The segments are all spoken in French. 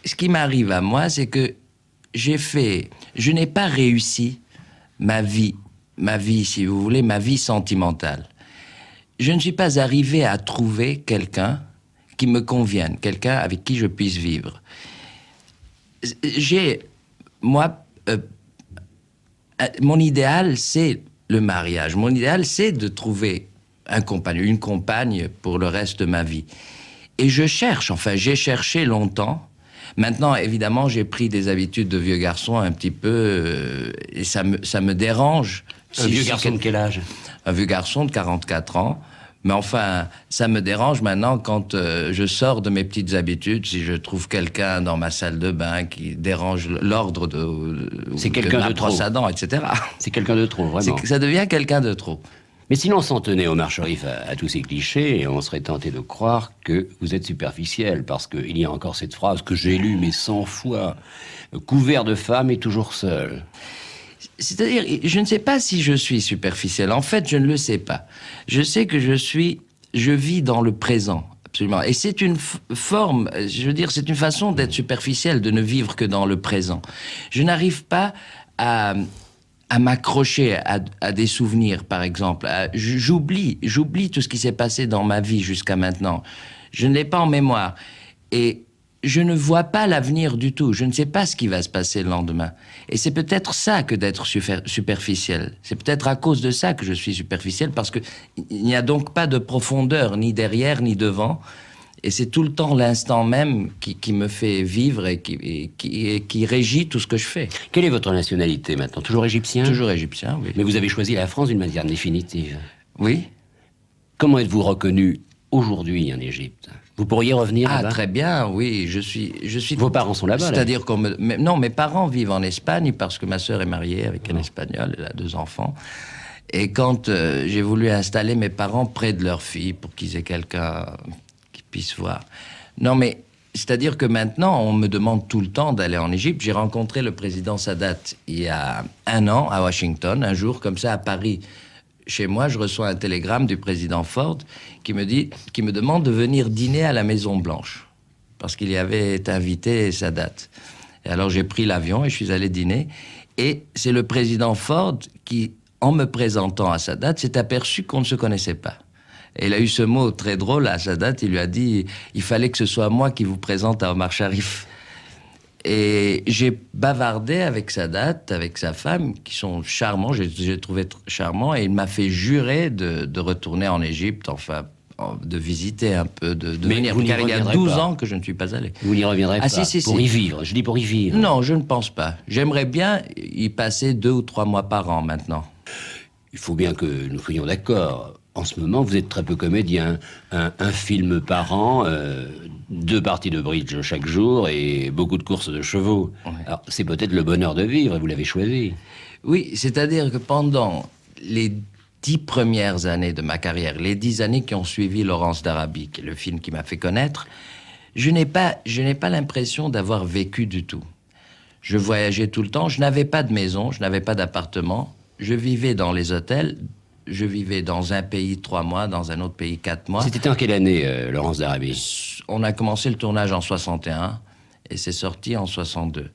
ce qui m'arrive à moi, c'est que je n'ai pas réussi ma vie, si vous voulez, ma vie sentimentale. Je ne suis pas arrivé à trouver quelqu'un qui me convienne, quelqu'un avec qui je puisse vivre. Mon idéal, c'est le mariage. Mon idéal, c'est de trouver un compagnon, une compagne pour le reste de ma vie. Et j'ai cherché longtemps. Maintenant, évidemment, j'ai pris des habitudes de vieux garçon un petit peu, et ça me dérange. Un vieux garçon de quel âge? Un vieux garçon de 44 ans. Mais enfin, ça me dérange maintenant quand je sors de mes petites habitudes, si je trouve quelqu'un dans ma salle de bain qui dérange l'ordre c'est quelqu'un de trop. Brosse à dents, etc. C'est quelqu'un de trop, vraiment. Ça devient quelqu'un de trop. Mais si l'on s'en tenait, Omar Sharif, à tous ces clichés, on serait tenté de croire que vous êtes superficiel, parce qu'il y a encore cette phrase que j'ai lue mais 100 fois, couvert de femmes et toujours seul. C'est-à-dire, je ne sais pas si je suis superficiel. En fait, je ne le sais pas. Je sais que je vis dans le présent, absolument. Et c'est une forme, je veux dire, c'est une façon d'être superficiel, de ne vivre que dans le présent. Je n'arrive pas à m'accrocher à des souvenirs, par exemple. J'oublie tout ce qui s'est passé dans ma vie jusqu'à maintenant. Je ne l'ai pas en mémoire. Et je ne vois pas l'avenir du tout. Je ne sais pas ce qui va se passer le lendemain. Et c'est peut-être ça que d'être superficiel. C'est peut-être à cause de ça que je suis superficiel, parce qu'il n'y a donc pas de profondeur, ni derrière, ni devant. Et c'est tout le temps l'instant même qui me fait vivre et qui régit tout ce que je fais. Quelle est votre nationalité maintenant? Toujours égyptien? Toujours égyptien, oui. Mais vous avez choisi la France d'une manière définitive. Oui. Comment êtes-vous reconnu aujourd'hui en Égypte? Vous pourriez revenir là-bas? Très bien, oui. Je suis. Vos parents sont là-bas, là? C'est-à-dire non, mes parents vivent en Espagne parce que ma sœur est mariée avec un Espagnol, elle a 2 enfants. Et quand j'ai voulu installer mes parents près de leur fille pour qu'ils aient quelqu'un qui puisse voir. Non, mais c'est-à-dire que maintenant, on me demande tout le temps d'aller en Égypte. J'ai rencontré le président Sadat il y a 1 an à Washington, un jour comme ça à Paris. Chez moi, je reçois un télégramme du président Ford qui me demande de venir dîner à la Maison Blanche parce qu'il y avait invité Sadat. Et alors j'ai pris l'avion et je suis allé dîner. Et c'est le président Ford qui, en me présentant à Sadat, s'est aperçu qu'on ne se connaissait pas. Et il a eu ce mot très drôle à Sadat. Il lui a dit « Il fallait que ce soit moi qui vous présente à Omar Sharif ». Et j'ai bavardé avec Sadat, avec sa femme, qui sont charmants, j'ai trouvé charmants, et il m'a fait jurer de retourner en Égypte, enfin, de visiter un peu, de venir. Car il y a 12 ans que je ne suis pas allé. Vous n'y reviendrez pas pour y vivre? Je dis pour y vivre. Non, je ne pense pas. J'aimerais bien y passer 2 ou 3 mois par an maintenant. Il faut bien que nous soyons d'accord. En ce moment, vous êtes très peu comédien. Un film par an, 2 parties de bridge chaque jour et beaucoup de courses de chevaux. Ouais. Alors, c'est peut-être le bonheur de vivre et vous l'avez choisi. Oui, c'est-à-dire que pendant les 10 premières années de ma carrière, les 10 années qui ont suivi Laurence d'Arabie, qui est le film qui m'a fait connaître, je n'ai pas l'impression d'avoir vécu du tout. Je voyageais tout le temps, je n'avais pas de maison, je n'avais pas d'appartement, je vivais dans les hôtels. Je vivais dans un pays 3 mois, dans un autre pays 4 mois. C'était en quelle année, Laurence d'Arabie? On a commencé le tournage en 61 et c'est sorti en 62.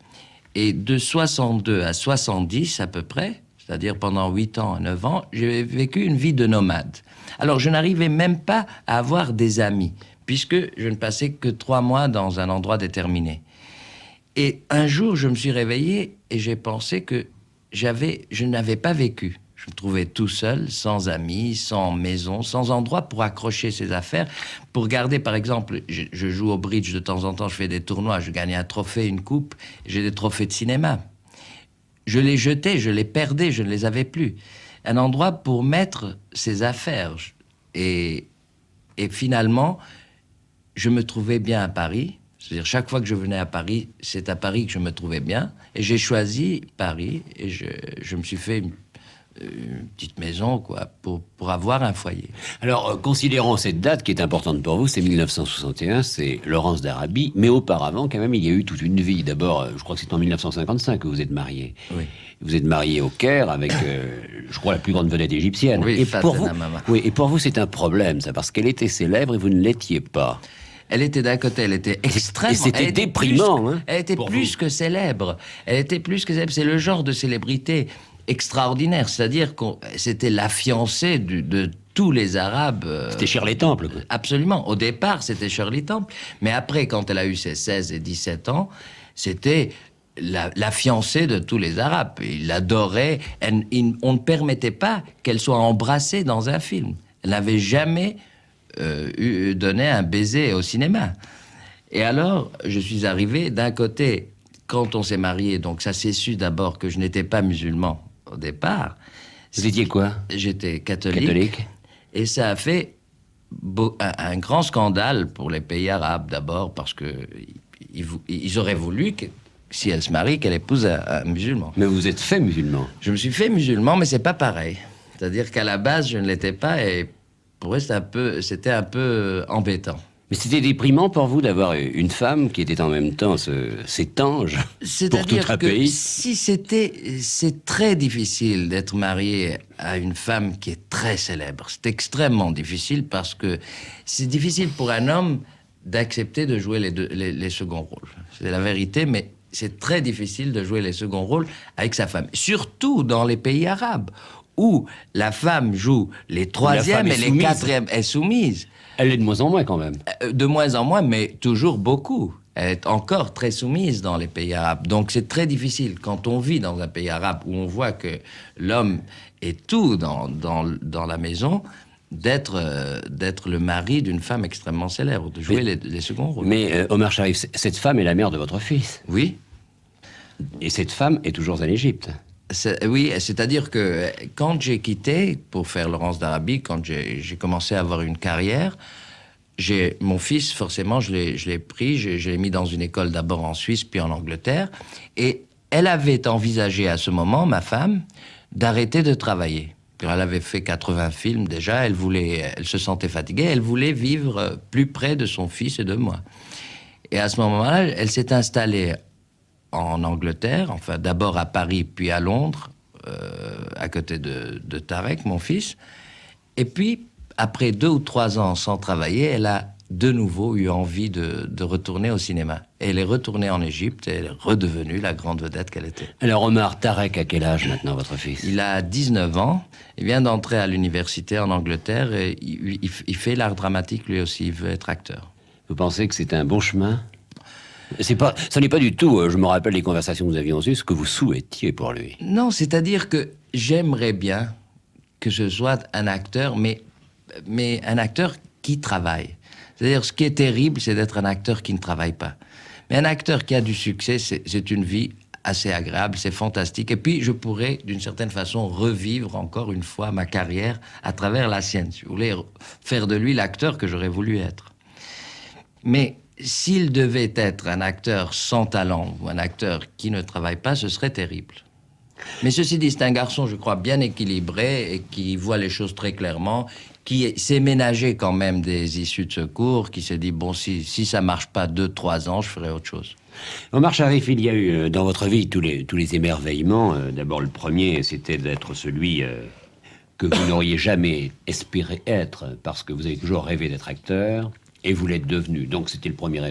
Et de 62 à 70 à peu près, c'est-à-dire pendant 8 ans, 9 ans, j'ai vécu une vie de nomade. Alors je n'arrivais même pas à avoir des amis, puisque je ne passais que 3 mois dans un endroit déterminé. Et un jour, je me suis réveillé et j'ai pensé que je n'avais pas vécu. Je me trouvais tout seul, sans amis, sans maison, sans endroit pour accrocher ses affaires, pour garder, par exemple, je joue au bridge de temps en temps, je fais des tournois, je gagne un trophée, une coupe, j'ai des trophées de cinéma. Je les jetais, je les perdais, je ne les avais plus. Un endroit pour mettre ses affaires. Et finalement, je me trouvais bien à Paris. C'est-à-dire, chaque fois que je venais à Paris, c'est à Paris que je me trouvais bien. Et j'ai choisi Paris et je me suis fait une petite maison, quoi, pour avoir un foyer. Alors, considérons cette date qui est importante pour vous, c'est 1961, c'est Laurence d'Arabie, mais auparavant, quand même, il y a eu toute une vie. D'abord, je crois que c'est en 1955 que vous êtes marié. Oui. Vous êtes marié au Caire avec, je crois, la plus grande vedette égyptienne. Oui, et pour vous, c'est un problème, ça, parce qu'elle était célèbre et vous ne l'étiez pas. Elle était d'un côté, elle était extrêmement... Et c'était déprimant. Elle était plus que célèbre. Elle était plus que célèbre. C'est le genre de célébrité extraordinaire. C'est-à-dire que c'était la fiancée de tous les Arabes. C'était Shirley Temple, quoi. Absolument. Au départ, c'était Shirley Temple. Mais après, quand elle a eu ses 16 et 17 ans, c'était la fiancée de tous les Arabes. Ils l'adoraient. On ne permettait pas qu'elle soit embrassée dans un film. Elle n'avait jamais donné un baiser au cinéma. Et alors, je suis arrivé d'un côté, quand on s'est marié, donc ça s'est su d'abord que je n'étais pas musulman au départ. Vous étiez quoi? J'étais catholique. Et ça a fait un grand scandale pour les pays arabes d'abord, parce que ils auraient voulu que, si elle se marie, qu'elle épouse un musulman. Mais vous êtes fait musulman. Je me suis fait musulman, mais c'est pas pareil. C'est-à-dire qu'à la base, je ne l'étais pas, et pour eux, c'était un peu embêtant. Mais c'était déprimant pour vous d'avoir une femme qui était en même temps cet ange pour tout un pays. C'est très difficile d'être marié à une femme qui est très célèbre. C'est extrêmement difficile parce que c'est difficile pour un homme d'accepter de jouer les seconds rôles. C'est la vérité, mais c'est très difficile de jouer les seconds rôles avec sa femme. Surtout dans les pays arabes, où la femme joue les troisièmes et les quatrièmes, est soumise. Elle est de moins en moins quand même. De moins en moins, mais toujours beaucoup. Elle est encore très soumise dans les pays arabes. Donc c'est très difficile quand on vit dans un pays arabe où on voit que l'homme est tout dans la maison, d'être le mari d'une femme extrêmement célèbre, de jouer les seconds rôles. Mais Omar Sharif, cette femme est la mère de votre fils. Oui. Et cette femme est toujours en Égypte. Oui, c'est-à-dire que quand j'ai quitté pour faire Laurence d'Arabie, quand j'ai commencé à avoir une carrière, mon fils, forcément, je l'ai pris, je l'ai mis dans une école d'abord en Suisse, puis en Angleterre, et elle avait envisagé à ce moment, ma femme, d'arrêter de travailler. Elle avait fait 80 films déjà, elle se sentait fatiguée, elle voulait vivre plus près de son fils et de moi. Et à ce moment-là, elle s'est installée en Angleterre, enfin d'abord à Paris, puis à Londres, à côté de Tarek, mon fils. Et puis, après 2 ou 3 ans sans travailler, elle a de nouveau eu envie de retourner au cinéma. Et elle est retournée en Égypte et elle est redevenue la grande vedette qu'elle était. Alors Omar, Tarek, à quel âge maintenant, votre fils? Il a 19 ans, il vient d'entrer à l'université en Angleterre et il fait l'art dramatique lui aussi, il veut être acteur. Vous pensez que c'est un bon chemin? Ça n'est pas du tout, je me rappelle les conversations que nous avions eues, ce que vous souhaitiez pour lui. Non, c'est-à-dire que j'aimerais bien que ce soit un acteur, mais un acteur qui travaille. C'est-à-dire, ce qui est terrible, c'est d'être un acteur qui ne travaille pas. Mais un acteur qui a du succès, c'est une vie assez agréable, c'est fantastique. Et puis, je pourrais, d'une certaine façon, revivre encore une fois ma carrière à travers la sienne. Si vous voulez, faire de lui l'acteur que j'aurais voulu être. Mais s'il devait être un acteur sans talent ou un acteur qui ne travaille pas, ce serait terrible. Mais ceci dit, c'est un garçon, je crois, bien équilibré et qui voit les choses très clairement, qui s'est ménagé quand même des issues de secours, qui s'est dit, bon, si ça marche pas 2-3 ans, je ferai autre chose. Omar Sharif, il y a eu dans votre vie tous les émerveillements. D'abord, le premier, c'était d'être celui que vous n'auriez jamais espéré être, parce que vous avez toujours rêvé d'être acteur. Et vous l'êtes devenu. Donc c'était le premier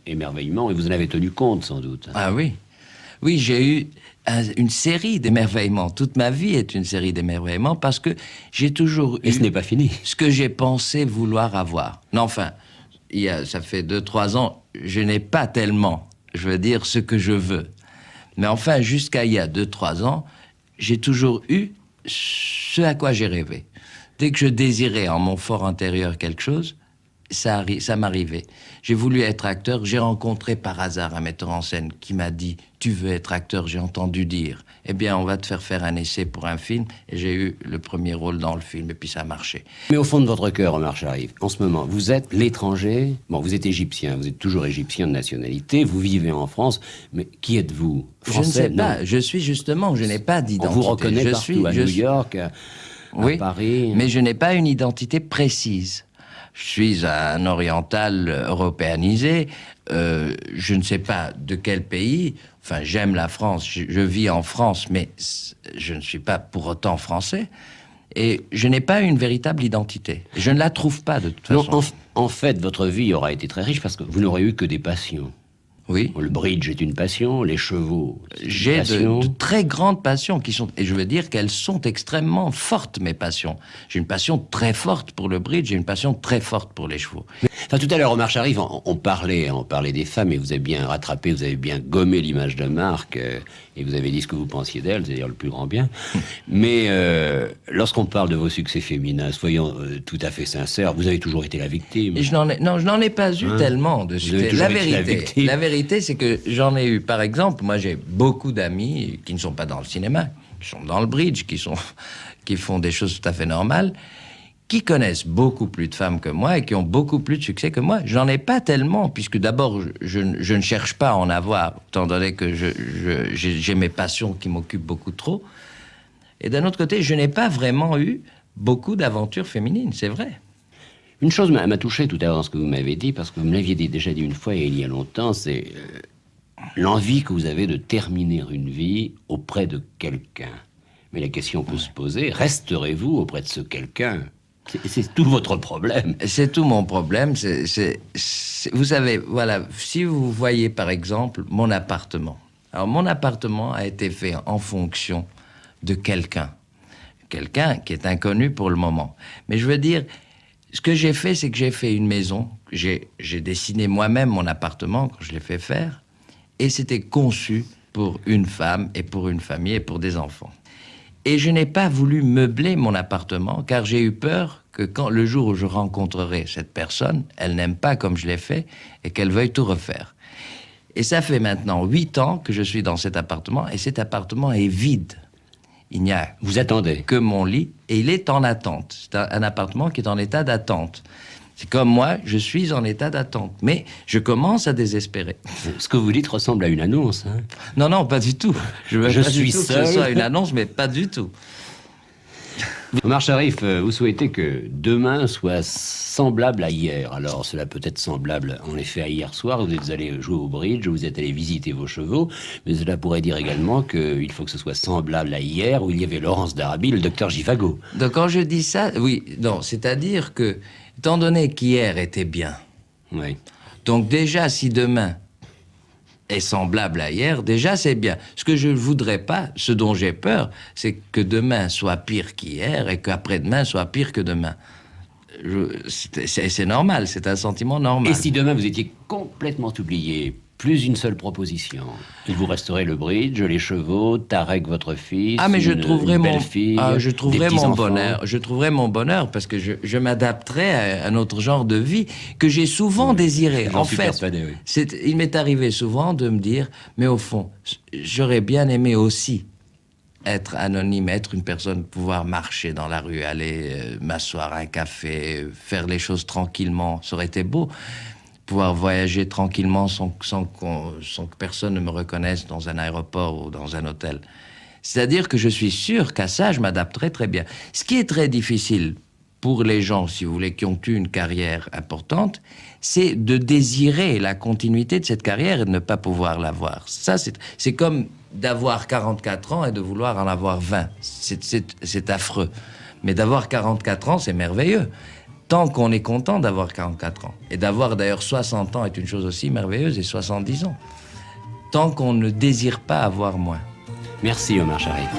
émerveillement et vous en avez tenu compte sans doute. Ah oui. Oui, j'ai eu une série d'émerveillements. Toute ma vie est une série d'émerveillements parce que j'ai toujours eu... Et ce n'est pas fini. Ce que j'ai pensé vouloir avoir. Non, enfin, ça fait 2-3 ans, je n'ai pas tellement, je veux dire, ce que je veux. Mais enfin, jusqu'à il y a 2-3 ans, j'ai toujours eu ce à quoi j'ai rêvé. Dès que je désirais en mon fort intérieur quelque chose, ça m'arrivait. J'ai voulu être acteur. J'ai rencontré par hasard un metteur en scène qui m'a dit « Tu veux être acteur ?» J'ai entendu dire « Eh bien, on va te faire un essai pour un film. » Et j'ai eu le premier rôle dans le film et puis ça a marché. Mais au fond de votre cœur, Omar Sharif, en ce moment, vous êtes l'étranger. Bon, vous êtes égyptien, vous êtes toujours égyptien de nationalité, vous vivez en France, mais qui êtes-vous? Français? Je ne sais pas. Non. Je suis justement, je n'ai pas d'identité. On vous reconnaît partout, à New York, à Paris. Mais je n'ai pas une identité précise. Je suis un oriental européanisé. Je ne sais pas de quel pays. Enfin, j'aime la France. Je vis en France, mais je ne suis pas pour autant français. Et je n'ai pas une véritable identité. Je ne la trouve pas, de toute façon. Non, En fait, votre vie aura été très riche parce que vous n'aurez eu que des passions. Oui. Le bridge est une passion, les chevaux, c'est une J'ai passion. de très grandes passions qui sont, et je veux dire qu'elles sont extrêmement fortes, mes passions. J'ai une passion très forte pour le bridge, j'ai une passion très forte pour les chevaux. Enfin, tout à l'heure, Omar Sharif, on parlait des femmes, et vous avez bien rattrapé, vous avez bien gommé l'image de Marc, et vous avez dit ce que vous pensiez d'elle, c'est-à-dire le plus grand bien. Mais lorsqu'on parle de vos succès féminins, soyons tout à fait sincères, vous avez toujours été la victime. Et je n'en ai pas eu tellement de avez succès. toujours été La vérité, c'est que j'en ai eu, par exemple, moi j'ai beaucoup d'amis qui ne sont pas dans le cinéma, qui sont dans le bridge, qui font des choses tout à fait normales, qui connaissent beaucoup plus de femmes que moi et qui ont beaucoup plus de succès que moi. J'en ai pas tellement, puisque d'abord, je ne cherche pas à en avoir, étant donné que j'ai mes passions qui m'occupent beaucoup trop. Et d'un autre côté, je n'ai pas vraiment eu beaucoup d'aventures féminines, c'est vrai. Une chose m'a touché tout à l'heure dans ce que vous m'avez dit, parce que vous me l'aviez déjà dit une fois et il y a longtemps, c'est l'envie que vous avez de terminer une vie auprès de quelqu'un. Mais la question peut se poser, resterez-vous auprès de ce quelqu'un ? C'est tout votre problème. C'est tout mon problème. Vous savez, voilà, si vous voyez par exemple mon appartement. Alors mon appartement a été fait en fonction de quelqu'un qui est inconnu pour le moment. Mais je veux dire, ce que j'ai fait, c'est que j'ai fait une maison. J'ai dessiné moi-même mon appartement quand je l'ai fait faire. Et c'était conçu pour une femme et pour une famille et pour des enfants. Et je n'ai pas voulu meubler mon appartement car j'ai eu peur que le jour où je rencontrerai cette personne, elle n'aime pas comme je l'ai fait et qu'elle veuille tout refaire. Et ça fait maintenant 8 ans que je suis dans cet appartement et cet appartement est vide. Il n'y a Vous attendez que mon lit et il est en attente. C'est un appartement qui est en état d'attente. C'est comme moi, je suis en état d'attente. Mais je commence à désespérer. Ce que vous dites ressemble à une annonce. Hein. Non, pas du tout. Je suis seul. Que ce soit une annonce, mais pas du tout. Omar Sharif, vous souhaitez que demain soit semblable à hier. Alors, cela peut être semblable, en effet, à hier soir. Vous êtes allé jouer au bridge, vous êtes allé visiter vos chevaux. Mais cela pourrait dire également qu'il faut que ce soit semblable à hier, où il y avait Laurence d'Arabie, le docteur Givago. Donc, quand je dis ça, oui, non, c'est-à-dire que, étant donné qu'hier était bien, Oui. donc déjà, si demain est semblable à hier, déjà c'est bien. Ce que je ne voudrais pas, ce dont j'ai peur, c'est que demain soit pire qu'hier et qu'après-demain soit pire que demain. C'est normal, c'est un sentiment normal. Et si demain vous étiez complètement oublié, plus une seule proposition, il vous resterait le bridge, les chevaux, Tarek, votre fils, mais je trouverais je trouverais mon bonheur. Je trouverais mon bonheur parce que je m'adapterais à un autre genre de vie que j'ai souvent désiré. J'en En suis fait, persuadé, oui. il m'est arrivé souvent de me dire, mais au fond, j'aurais bien aimé aussi être anonyme, être une personne, pouvoir marcher dans la rue, aller m'asseoir à un café, faire les choses tranquillement. Ça aurait été beau. Pouvoir voyager tranquillement sans que personne ne me reconnaisse dans un aéroport ou dans un hôtel. C'est-à-dire que je suis sûr qu'à ça, je m'adapterai très bien. Ce qui est très difficile pour les gens, si vous voulez, qui ont eu une carrière importante, c'est de désirer la continuité de cette carrière et de ne pas pouvoir l'avoir. Ça, c'est comme d'avoir 44 ans et de vouloir en avoir 20. C'est affreux. Mais d'avoir 44 ans, c'est merveilleux. Tant qu'on est content d'avoir 44 ans. Et d'avoir d'ailleurs 60 ans est une chose aussi merveilleuse, et 70 ans. Tant qu'on ne désire pas avoir moins. Merci Omar Sharif.